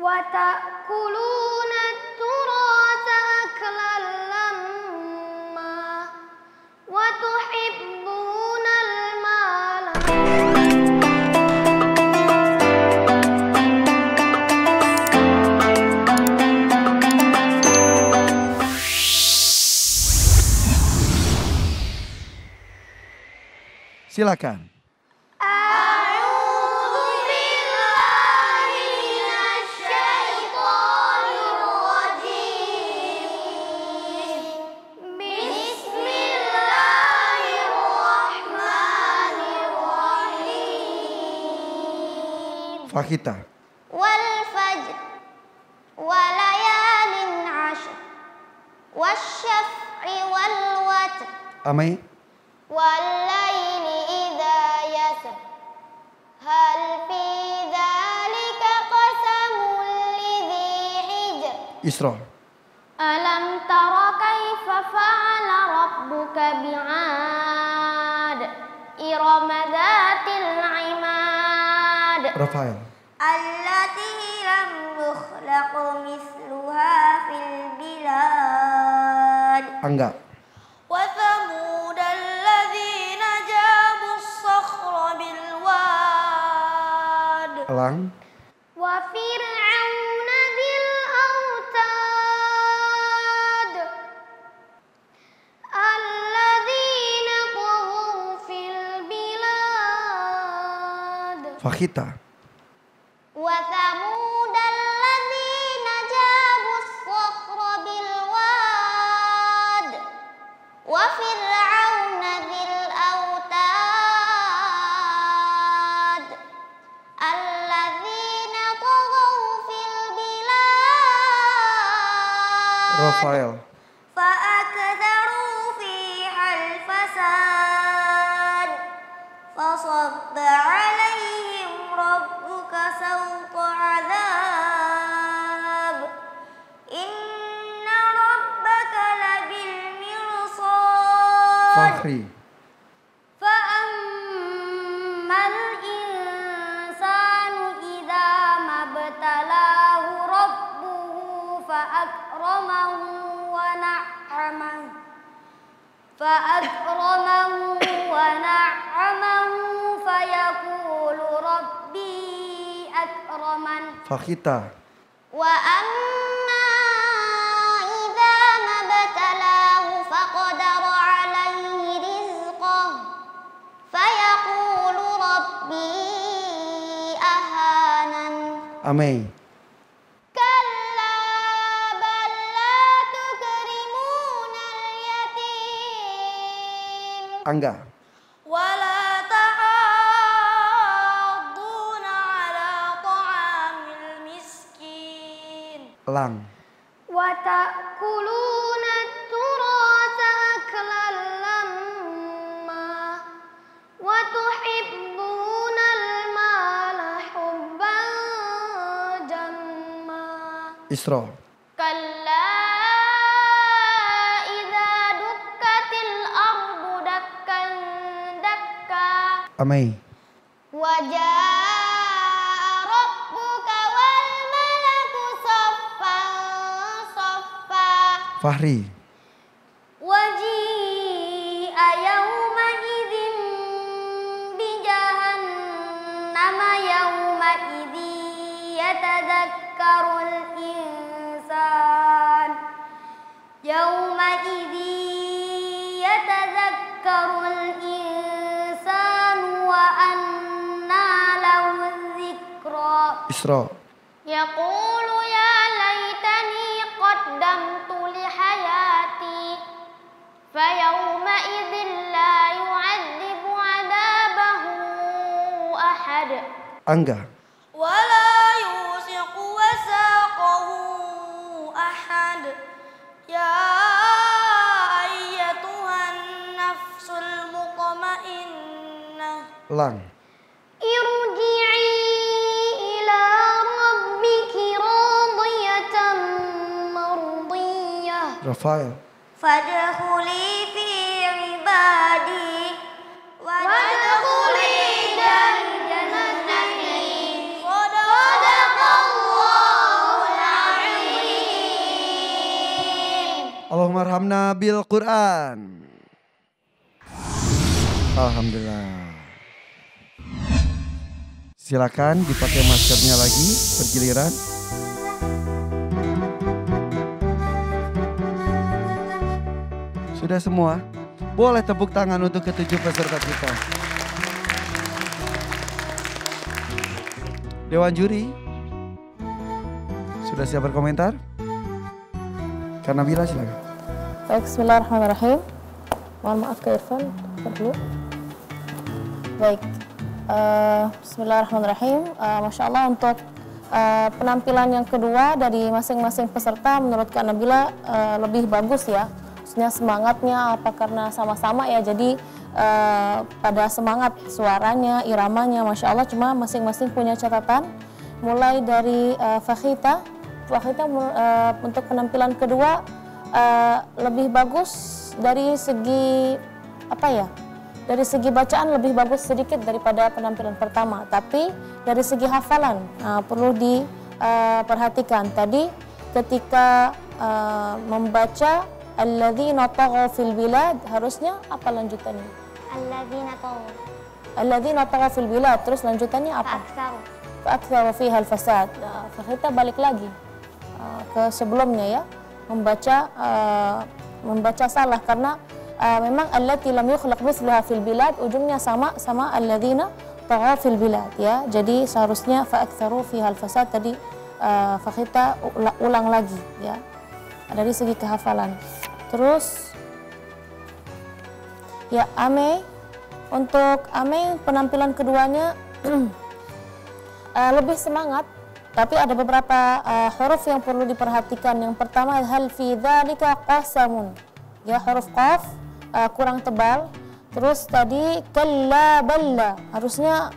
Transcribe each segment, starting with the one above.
وتأكلون التراث أكلا لما وتحبون المال. Silakan. Fakhita. Wal fajr wa layalin ashr wasyaf'i wal watr. Amai. Wal laili idza yasr hal fi dzalika qasamul lidzi hijr. Isra. Alam tara kaifa fa'ala rabbuka bi'ad irama dzatil imad. Rafael. Allati lam yukhlaq misluha fil bilad. Angga. Wa thamud alladzina jabu as-sakhra bil wad. Elang. Wa fir'auna bil autad alladzina taghaw fil bilad. Fakhita. Wa thamud alladzina jabu as-sakhra bil wad wa fir'auna dzil autad alladzina taghaw fil bilad. Rafael. فأكثروا فيها الفساد فصب عليهم ربك سوط عذاب إن ربك لبالمرصاد. Fakhri. فأما الإنسان إذا ما ابتلاه ربه فأكرمه ونعمه فيقول ربي أكرمن. Fakhita. وأما إذا ما ابتلاه فقدر عليه رزقه فيقول ربي أهانن. Amai. Angga. Wala ta'adduna ala ta'amil miskin. Elang. Wa ta'kuluna at-turatha aklan lamma wa tuhibbuna al-mala hubban jamma. Isra. Amai. Wajaa rabbuka wal malaku saffan saffa. Fahri. Waji'a yawma idzin bi jahannama yawma idzi yatadhakkarul insan. Yawma idzi yatadhakkarul insan Isra. Yaqulu ya laitani qaddamtu li hayati fayawma idzin la yu'adzibu 'adabahu ahad. Angga. Wala yusiqu wasaqahu ahad. Ya ayyatuhan nafsul mutmainnah. Elang. Rafael. Fadkhuli fi ibadi wadkhuli jannati. Sadaqallahu Allahumma arhamna bil Quran. Alhamdulillah. Silakan dipakai maskernya lagi bergiliran. Sudah semua? Boleh tepuk tangan untuk ketujuh peserta kita. Dewan juri, sudah siap berkomentar? Karena Nabila silakan. Baik, bismillahirrahmanirrahim. Mohon maaf ke Irfan, dulu. Baik, bismillahirrahmanirrahim. Masya Allah untuk penampilan yang kedua dari masing-masing peserta menurut Kak Nabila lebih bagus ya. Maksudnya semangatnya apa karena sama-sama ya, jadi pada semangat suaranya, iramanya Masya Allah, cuma masing-masing punya catatan. Mulai dari Fakhita untuk penampilan kedua lebih bagus dari segi apa ya, dari segi bacaan lebih bagus sedikit daripada penampilan pertama, tapi dari segi hafalan perlu diperhatikan. Tadi ketika membaca alladzina taghaw fil bilad, harusnya apa lanjutannya? Alladzina taghaw fil bilad, terus lanjutannya apa? Fa'aktsaru fiha al-fasad. Kita balik lagi ke sebelumnya ya, membaca salah karena memang allati lam yukhlaq mithluha fil bilad ujungnya sama alladzina taghaw fil bilad ya. Jadi seharusnya fa'aktsaru fiha al-fasad, tadi kita ulang lagi ya dari segi kehafalan. Terus ya Ame, untuk Ame penampilan keduanya lebih semangat, tapi ada beberapa huruf yang perlu diperhatikan. Yang pertama, hal fi dzalika qasamun ya, huruf qaf kurang tebal. Terus tadi kalla balla, harusnya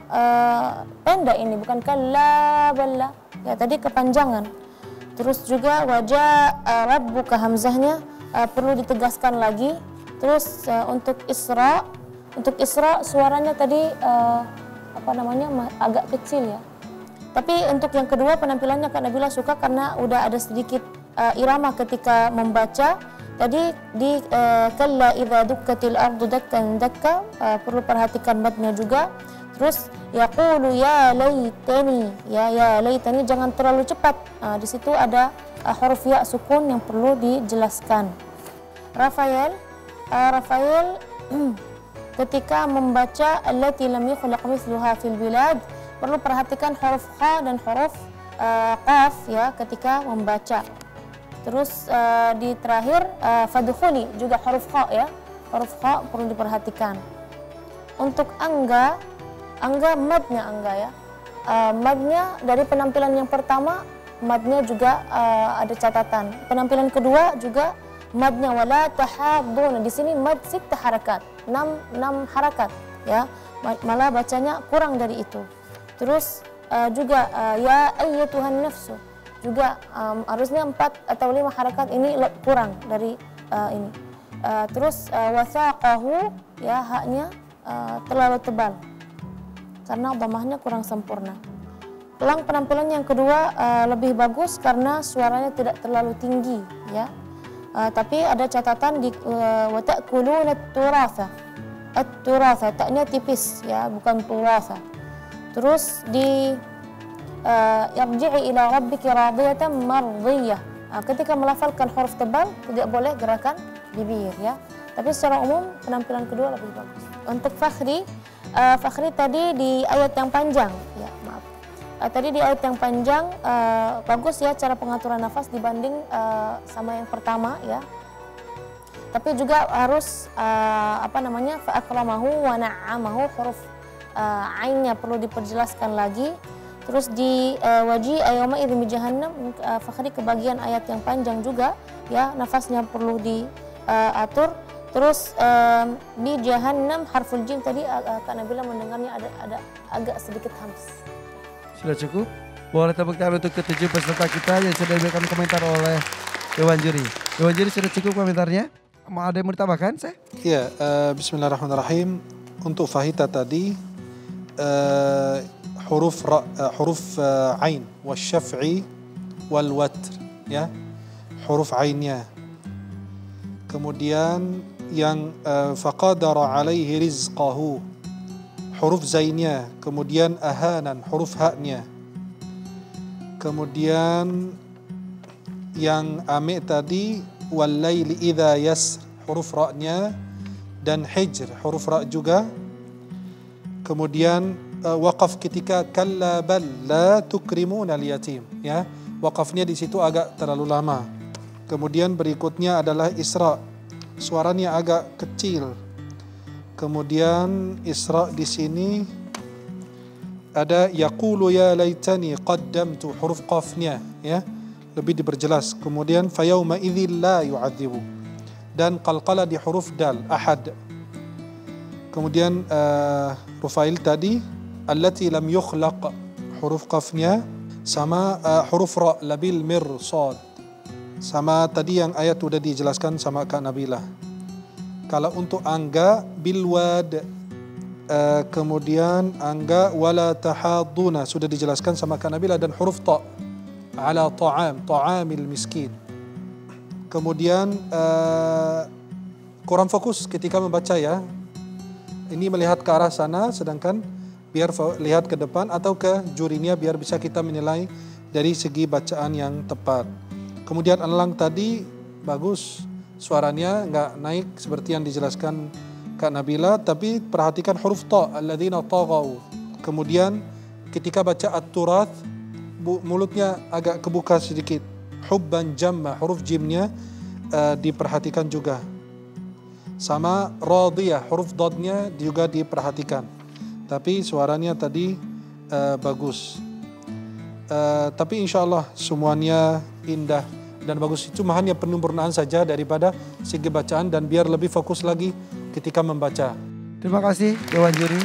pendek ini, bukan kalla balla ya, tadi kepanjangan. Terus juga wajah rabbuka, hamzahnya perlu ditegaskan lagi. Terus untuk Isra suaranya tadi agak kecil ya. Tapi untuk yang kedua penampilannya Kak Nabila suka karena udah ada sedikit irama ketika membaca. Tadi di kalla idza dukkatil ardu dakkan dakka, perlu perhatikan matnya juga. Terus yaqulu ya laitani, ya laitani jangan terlalu cepat. Di situ ada huruf ya sukun yang perlu dijelaskan. Rafael ketika membaca allati lam yukhlaq mithluha fil bilad, perlu perhatikan huruf kha dan huruf qaf ya ketika membaca. Terus di terakhir fadkhuli juga huruf kha ya, huruf kha perlu diperhatikan. Untuk Angga madnya ya, madnya dari penampilan yang pertama madnya juga ada catatan. Penampilan kedua juga madnya wala tahaddun, di sini mad 6 harakat, 6 harakat ya, malah bacanya kurang dari itu. Terus juga ya ayyatuhan nafsu juga harusnya 4 atau 5 harakat, ini kurang dari ini. Terus wasaqahu ya, haknya terlalu tebal karena dhamahnya kurang sempurna. Pelang penampilan yang kedua lebih bagus karena suaranya tidak terlalu tinggi ya. Tapi ada catatan di wa ta'kuluna at-turatha, taknya tipis ya, bukan turatha. Terus di yarji'i ila rabbiki radiyatan mardiyah, ketika melafalkan huruf tebal tidak boleh gerakan bibir ya. Tapi secara umum penampilan kedua lebih bagus. Untuk Fakhri tadi di ayat yang panjang ya, maaf. Tadi di ayat yang panjang bagus ya cara pengaturan nafas dibanding sama yang pertama ya. Tapi juga harus fa akramahu wa na'amahu, huruf ainnya perlu diperjelaskan lagi. Terus di waji ayoma idmi jahannam, Fakhri ke bagian ayat yang panjang juga ya, nafasnya perlu diatur. Terus di jahannam harful jim tadi Kak Nabila mendengarnya ada agak sedikit hams. Sudah cukup? Boleh tepuk tangan untuk ketujuh peserta kita yang sudah diberikan komentar oleh Dewan Juri. Dewan Juri sudah cukup komentarnya? Mau ada yang mau ditambahkan saya? Iya, bismillahirrahmanirrahim. Untuk Fahita tadi huruf ain wasyaf'i wal watr ya. Huruf ainnya Kemudian yang faqadara alaihi rizqahu, huruf zainnya. Kemudian ahanan, huruf haknya. Kemudian yang ame tadi wallaili idza yasr, huruf ra-nya, dan hijr, huruf ra juga. Kemudian waqaf ketika kalla bal la tukrimuna al-yatim, ya. Waqafnya di situ agak terlalu lama. Kemudian berikutnya adalah Isra, suaranya agak kecil. Kemudian Isra di sini ada yaqulu ya laitani qaddamtu, huruf qafnya, ya, lebih diperjelas. Kemudian fayauma idzil la yu'adzibu, dan qalqala di huruf dal, ahad. Kemudian Rufail tadi allati lam yukhlaq, huruf qafnya, sama huruf ra labil mirsad, sama tadi yang ayat sudah dijelaskan sama Kak Nabila. Kalau untuk angga bilwad, kemudian angga wala tahaduna sudah dijelaskan sama Kak Nabila, dan huruf ta ala ta'am, ta'amil miskin. Kemudian kurang fokus ketika membaca, ya. Ini melihat ke arah sana, sedangkan biar lihat ke depan atau ke jurinya biar bisa kita menilai dari segi bacaan yang tepat. Kemudian elang tadi bagus, suaranya nggak naik seperti yang dijelaskan Kak Nabila, tapi perhatikan huruf ta, alladzina taghaw. Kemudian ketika baca at-turath, mulutnya agak kebuka sedikit. Hubban jamma, huruf jimnya diperhatikan juga. Sama radiyah, huruf dodnya juga diperhatikan. Tapi suaranya tadi bagus. Tapi insya Allah semuanya indah dan bagus. Itu hanya penyempurnaan saja daripada segi bacaan, dan biar lebih fokus lagi ketika membaca. Terima kasih Dewan Juri.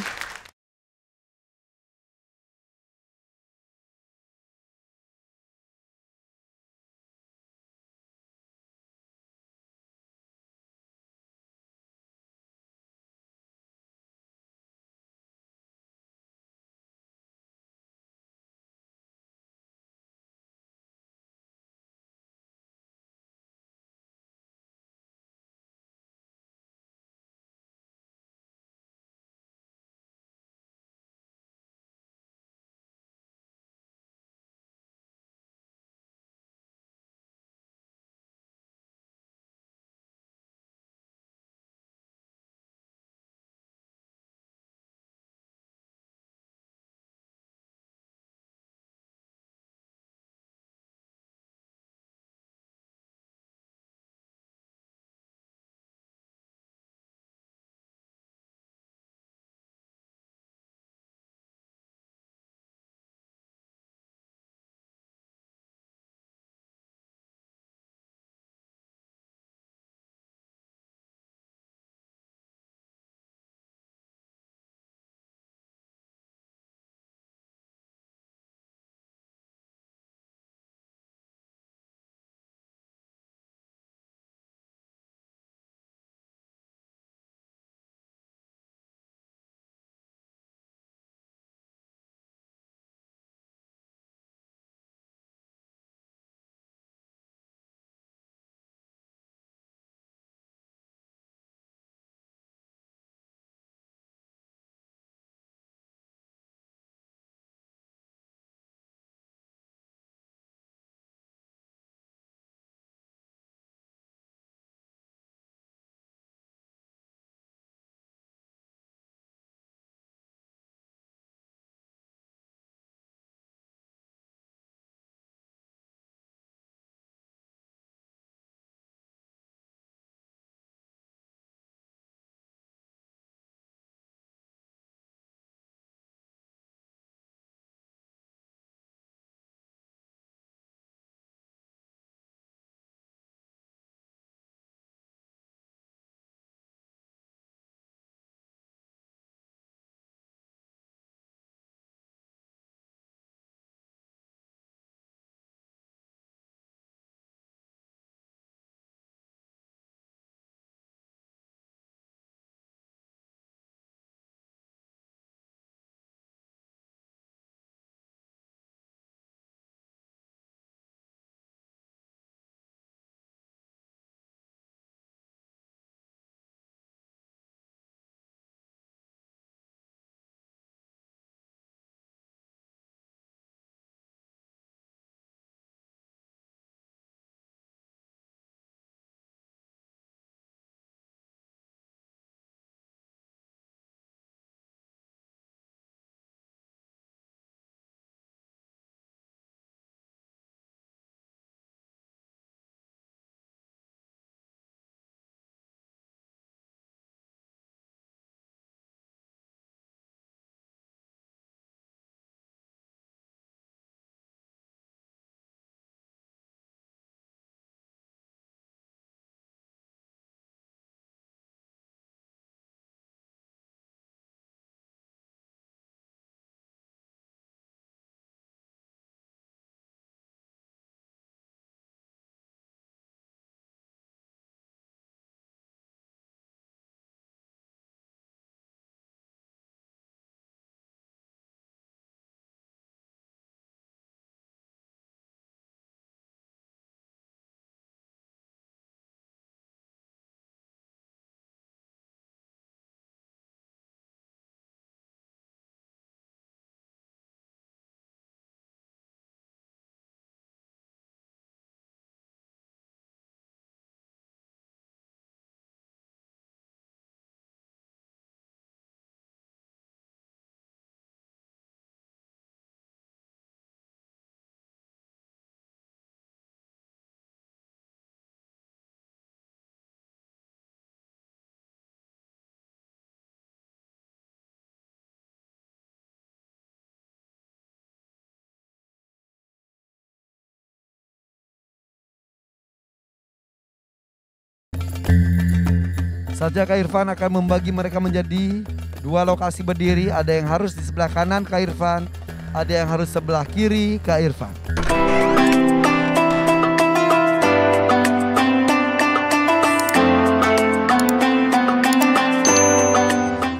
Saja Kak Irfan akan membagi mereka menjadi 2 lokasi berdiri. Ada yang harus di sebelah kanan Kak Irfan, ada yang harus sebelah kiri Kak Irfan.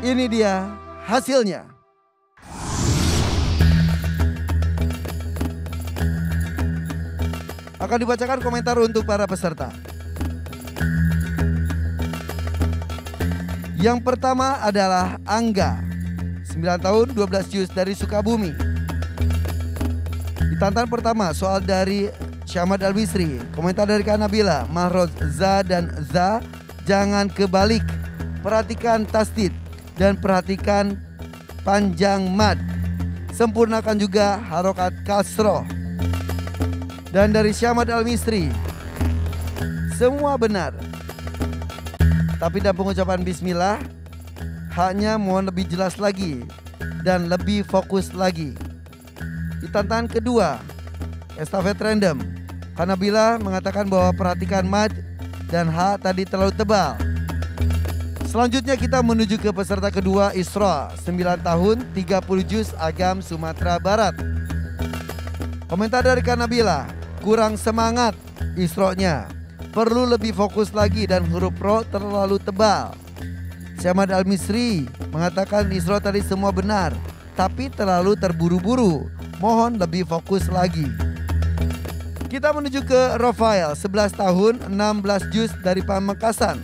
Ini dia hasilnya. Akan dibacakan komentar untuk para peserta. Yang pertama adalah Angga, 9 tahun 12 juz dari Sukabumi. Di tantangan pertama soal dari Syamad Al-Misri. Komentar dari Kak Nabila, Mahroz za dan za jangan kebalik. Perhatikan tasdid dan perhatikan panjang mad. Sempurnakan juga harokat kasroh. Dan dari Syamad Al-Misri, semua benar. Tapi dalam pengucapan bismillah, haknya mohon lebih jelas lagi dan lebih fokus lagi. Di tantangan kedua, estafet random, Kak Nabila mengatakan bahwa perhatikan mad dan ha tadi terlalu tebal. Selanjutnya kita menuju ke peserta kedua, Isra, 9 tahun 30 juz Agam Sumatera Barat. Komentar dari Kak Nabila, kurang semangat Isra-nya. Perlu lebih fokus lagi dan huruf ro terlalu tebal. Syamad Al-Misri mengatakan Isra tadi semua benar, tapi terlalu terburu-buru. Mohon lebih fokus lagi. Kita menuju ke Rafael, 11 tahun 16 juz dari Pamekasan.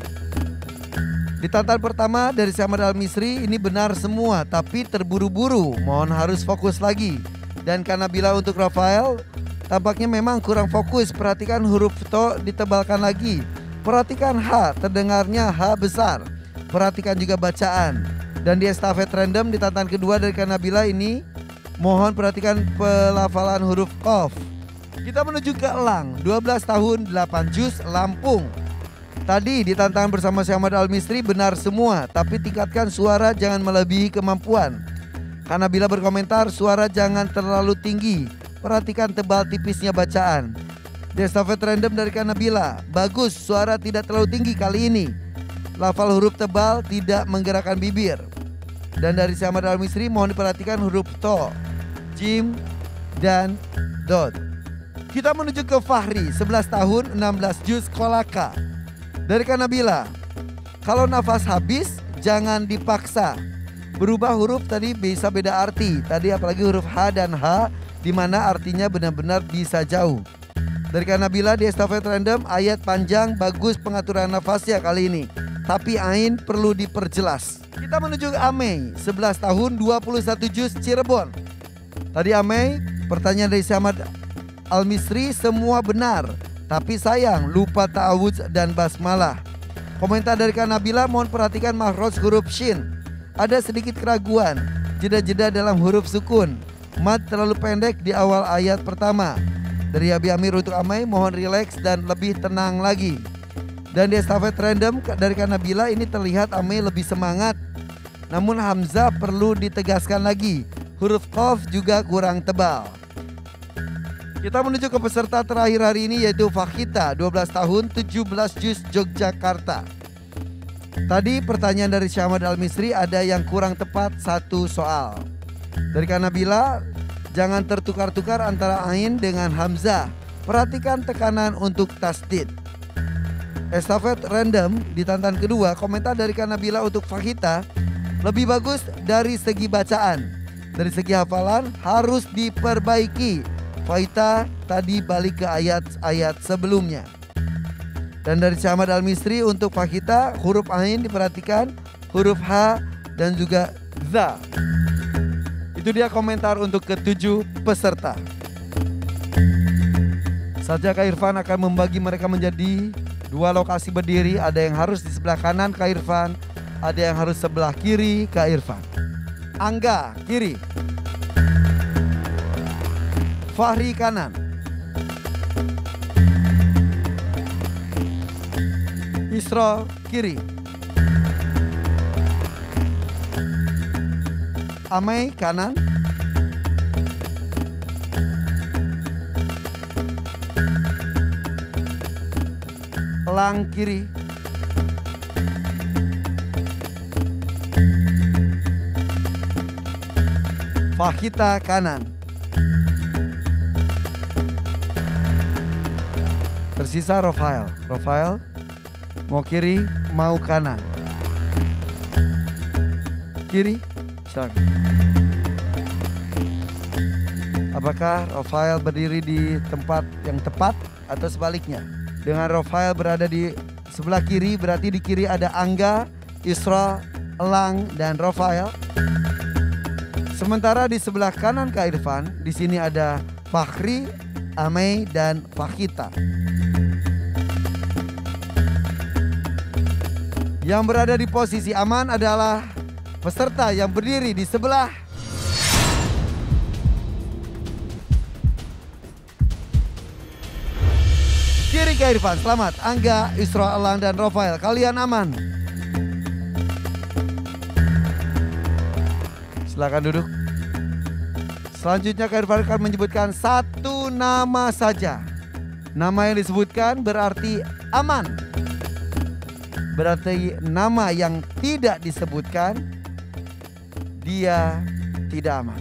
Di tantangan pertama dari Syamad Al-Misri ini benar semua, tapi terburu-buru. Mohon harus fokus lagi. Dan Kak Nabila untuk Rafael, tampaknya memang kurang fokus. Perhatikan huruf to ditebalkan lagi. Perhatikan H, terdengarnya H besar. Perhatikan juga bacaan. Dan di estafet random di tantangan kedua dari Kak Nabila ini, mohon perhatikan pelafalan huruf Qaf. Kita menuju ke Elang, 12 tahun 8 juz Lampung. Tadi di tantangan bersama Syamad Al-Misri benar semua, tapi tingkatkan suara jangan melebihi kemampuan. Kak Nabila berkomentar suara jangan terlalu tinggi. Perhatikan tebal tipisnya bacaan. Di estafet random dari Kak Nabila, bagus suara tidak terlalu tinggi kali ini. Lafal huruf tebal tidak menggerakkan bibir. Dan dari Syamad Al-Misri mohon diperhatikan huruf to, jim, dan dot. Kita menuju ke Fahri, 11 tahun 16 juz Kolaka. Dari Kak Nabila, kalau nafas habis jangan dipaksa. Berubah huruf tadi bisa beda arti. Tadi apalagi huruf H dan H, di mana artinya benar-benar bisa jauh. Dari Kak Nabila di estafet random, ayat panjang bagus pengaturan nafasnya kali ini. Tapi ain perlu diperjelas. Kita menuju ke Amei, 11 tahun 21 juz Cirebon. Tadi Amei, pertanyaan dari Syamad Al-Misri semua benar. Tapi sayang lupa ta'awudz dan basmalah. Komentar dari Kak Nabila, mohon perhatikan makhraj huruf shin. Ada sedikit keraguan, jeda-jeda dalam huruf sukun. Mad terlalu pendek di awal ayat pertama. Dari Abi Amir untuk Amai, mohon rileks dan lebih tenang lagi. Dan di estafet random dari Kak Nabila ini terlihat Amai lebih semangat. Namun Hamzah perlu ditegaskan lagi. Huruf Qaf juga kurang tebal. Kita menuju ke peserta terakhir hari ini yaitu Fakhita, 12 tahun 17 juz Yogyakarta. Tadi pertanyaan dari Syamad Al-Misri ada yang kurang tepat satu soal. Dari Kak Nabila, jangan tertukar-tukar antara ain dengan hamzah. Perhatikan tekanan untuk tasdid. Estafet random di tantangan kedua, komentar dari Kak Nabila untuk Fakhita, lebih bagus dari segi bacaan. Dari segi hafalan harus diperbaiki. Fakhita tadi balik ke ayat-ayat sebelumnya. Dan dari Syamad Al-Misri untuk Fakhita, huruf ain diperhatikan, huruf H dan juga za. Itu dia komentar untuk ketujuh peserta. Saja Kak Irfan akan membagi mereka menjadi 2 lokasi berdiri. Ada yang harus di sebelah kanan Kak Irfan, ada yang harus sebelah kiri Kak Irfan. Angga kiri, Fahri kanan, Isra kiri, Amai kanan, Elang kiri, Fahita kanan. Tersisa Rafael. Rafael mau kiri, mau kanan. Kiri, silakan. Apakah Rafael berdiri di tempat yang tepat atau sebaliknya? Dengan Rafael berada di sebelah kiri, berarti di kiri ada Angga, Isra, Elang, dan Rafael. Sementara di sebelah kanan Kak Irfan, di sini ada Fakhri, Amei, dan Fahita. Yang berada di posisi aman adalah peserta yang berdiri di sebelah kiri Kak Irfan. Selamat Angga, Isra, Elang, dan Rafael. Kalian aman. Silakan duduk. Selanjutnya Kak Irfan akan menyebutkan satu nama saja. Nama yang disebutkan berarti aman. Berarti nama yang tidak disebutkan dia tidak aman.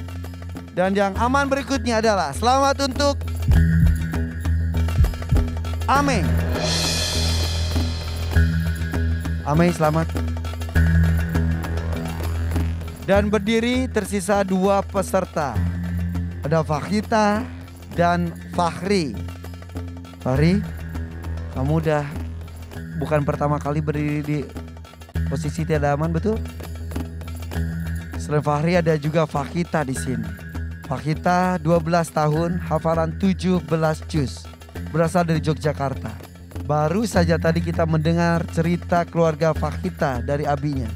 Dan yang aman berikutnya adalah selamat untuk Amei. Amei selamat. Dan berdiri tersisa dua peserta. Ada Fahita dan Fakhri. Fakhri, kamu udah bukan pertama kali berdiri di posisi tidak aman, betul? Selain Fakhri ada juga Fahita di sini. Fahita 12 tahun, hafalan 17 juz. Berasal dari Yogyakarta. Baru saja tadi kita mendengar cerita keluarga Fahita dari abinya.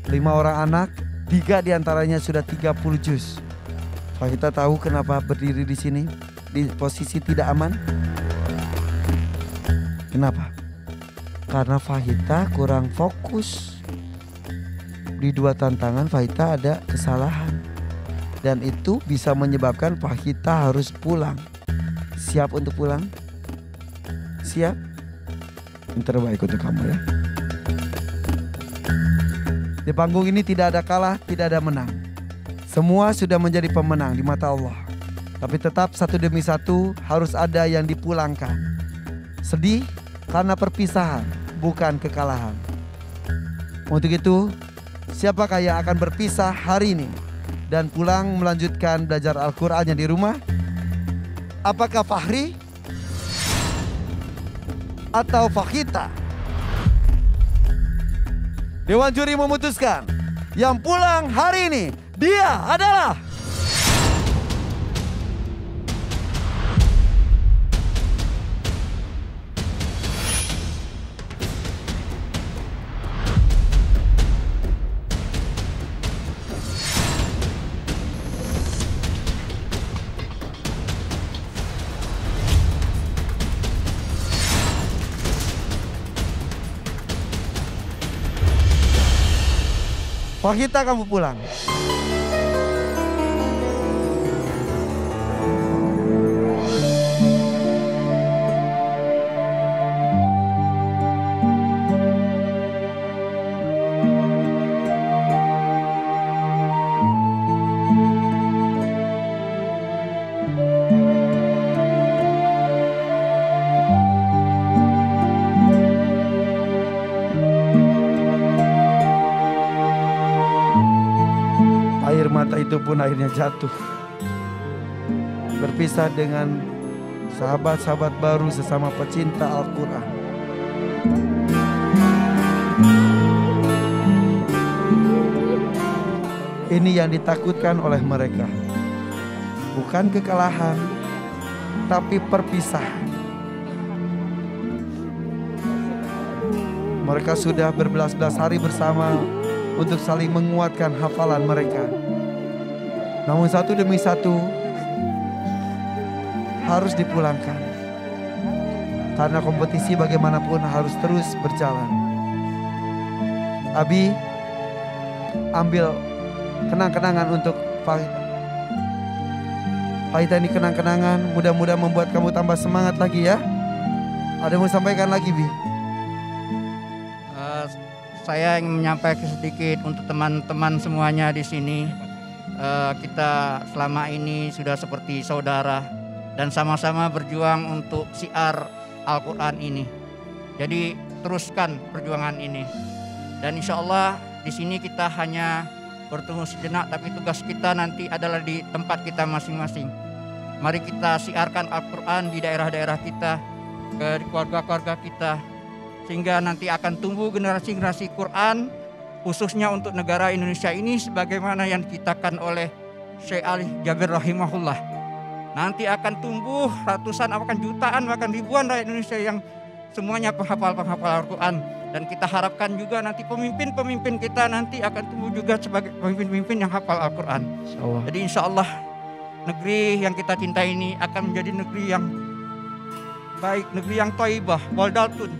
5 orang anak, 3 diantaranya sudah 30 juz. Fahita tahu kenapa berdiri di sini di posisi tidak aman? Kenapa? Karena Fahita kurang fokus. Di 2 tantangan Fahita ada kesalahan. Dan itu bisa menyebabkan Fahita harus pulang. Siap untuk pulang? Siap? Yang terbaik untuk kamu ya. Di panggung ini tidak ada kalah, tidak ada menang. Semua sudah menjadi pemenang di mata Allah. Tapi tetap satu demi satu harus ada yang dipulangkan. Sedih karena perpisahan, bukan kekalahan. Untuk itu, siapakah yang akan berpisah hari ini dan pulang melanjutkan belajar Al-Qur'annya di rumah? Apakah Fakhri atau Fahita? Dewan juri memutuskan yang pulang hari ini dia adalah Fahita. Kamu pulang. Mata itu pun akhirnya jatuh. Berpisah dengan sahabat-sahabat baru sesama pecinta Al-Quran. Ini yang ditakutkan oleh mereka. Bukan kekalahan, tapi perpisahan. Mereka sudah berbelas-belas hari bersama untuk saling menguatkan hafalan mereka. Namun satu demi satu harus dipulangkan. Karena kompetisi bagaimanapun harus terus berjalan. Abi, ambil kenang-kenangan untuk Fahita. Fahita ini kenang-kenangan, mudah-mudahan membuat kamu tambah semangat lagi ya. Ada yang mau sampaikan lagi, Bi? Saya ingin menyampaikan sedikit untuk teman-teman semuanya di sini. kita selama ini sudah seperti saudara dan sama-sama berjuang untuk syiar Al-Quran ini. Jadi teruskan perjuangan ini. Dan insya Allah di sini kita hanya bertemu sejenak, tapi tugas kita nanti adalah di tempat kita masing-masing. Mari kita syiarkan Al-Quran di daerah-daerah kita, ke keluarga-keluarga kita, sehingga nanti akan tumbuh generasi-generasi Quran, khususnya untuk negara Indonesia ini sebagaimana yang dikitakan oleh Syekh Ali Jabir rahimahullah. Nanti akan tumbuh ratusan, bahkan jutaan, bahkan ribuan rakyat Indonesia yang semuanya penghafal-penghafal Al-Quran. Dan kita harapkan juga nanti pemimpin-pemimpin kita nanti akan tumbuh juga sebagai pemimpin-pemimpin yang hafal Al-Quran. Jadi insya Allah negeri yang kita cintai ini akan menjadi negeri yang baik, negeri yang thayyibah, baldatun